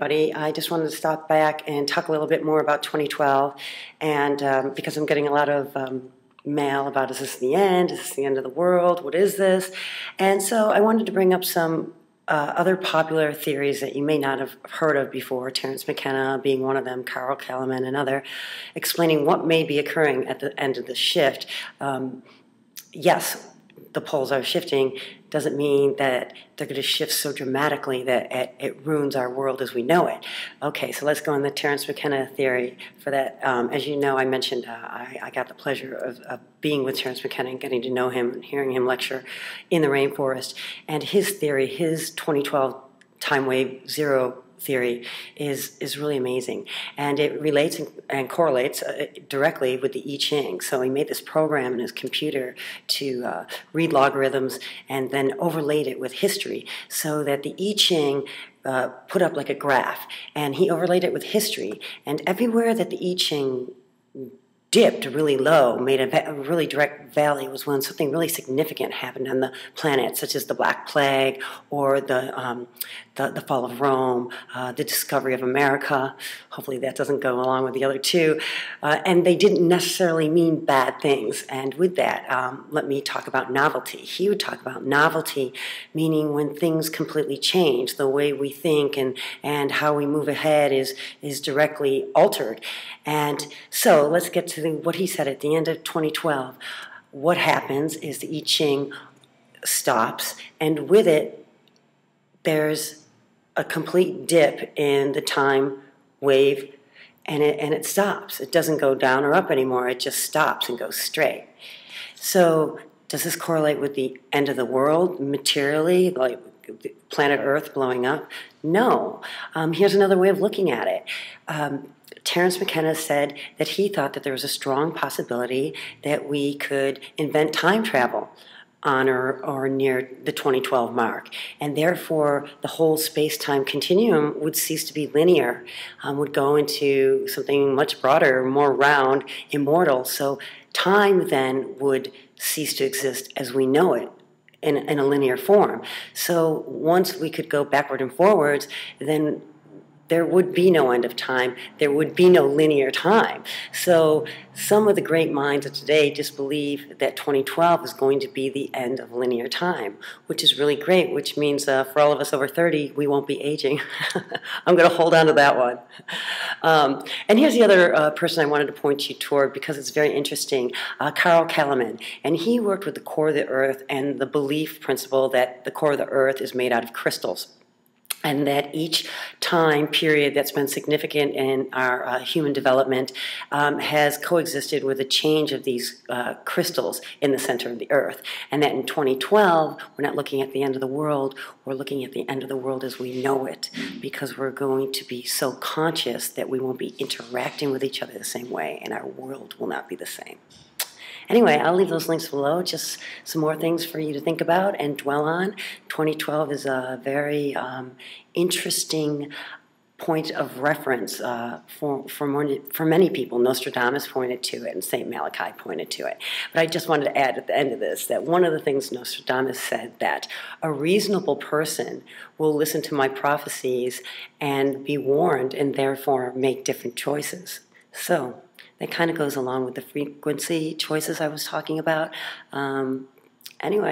everybody. I just wanted to stop back and talk a little bit more about 2012, and because I'm getting a lot of mail about, is this the end? Is this the end of the world? What is this? And so I wanted to bring up some other popular theories that you may not have heard of before, Terence Mckenna being one of them, Calleman another, explaining what may be occurring at the end of the shift. Yes, the poles are shifting. Doesn't mean that they're going to shift so dramatically that it ruins our world as we know it. Okay, so let's go on the Terence Mckenna theory for that. As you know, I mentioned I got the pleasure of being with Terence Mckenna and getting to know him and hearing him lecture in the rainforest. And his theory, his 2012 Timewave Zero theory is really amazing, and it relates and correlates directly with the I Ching. So he made this program in his computer to read logarithms and then overlaid it with history, so that the I Ching put up like a graph, and he overlaid it with history, and everywhere that the I Ching dipped really low, made a really direct valley, was when something really significant happened on the planet, such as the Black Plague or the fall of Rome, the discovery of America. Hopefully that doesn't go along with the other two. And they didn't necessarily mean bad things. And with that, let me talk about novelty. He would talk about novelty, meaning when things completely change, the way we think and how we move ahead is directly altered. And so let's get to what he said at the end of 2012. What happens is the I Ching stops, and with it, there's a complete dip in the time wave, and it stops. It doesn't go down or up anymore. It just stops and goes straight. So does this correlate with the end of the world materially, like planet Earth blowing up? No. Here's another way of looking at it. Terence Mckenna said that he thought that there was a strong possibility that we could invent time travel on or near the 2012 mark, and therefore the whole space-time continuum would cease to be linear, would go into something much broader, more round, immortal. So time then would cease to exist as we know it in a linear form. So once we could go backward and forwards, then there would be no end of time. There would be no linear time. So some of the great minds of today just believe that 2012 is going to be the end of linear time, which is really great, which means for all of us over 30, we won't be aging. I'm going to hold on to that one. And here's the other person I wanted to point you toward, because it's very interesting, Calleman. And he worked with the core of the Earth and the belief principle that the core of the Earth is made out of crystals, and that each time period that's been significant in our human development has coexisted with a change of these crystals in the center of the Earth. And that in 2012, we're not looking at the end of the world, we're looking at the end of the world as we know it, because we're going to be so conscious that we won't be interacting with each other the same way, and our world will not be the same. Anyway, I'll leave those links below, just some more things for you to think about and dwell on. 2012 is a very interesting point of reference for many people. Nostradamus pointed to it, and St. Malachi pointed to it. But I just wanted to add at the end of this that one of the things Nostradamus said, that a reasonable person will listen to my prophecies and be warned and therefore make different choices. So that kind of goes along with the frequency choices I was talking about. Anyway.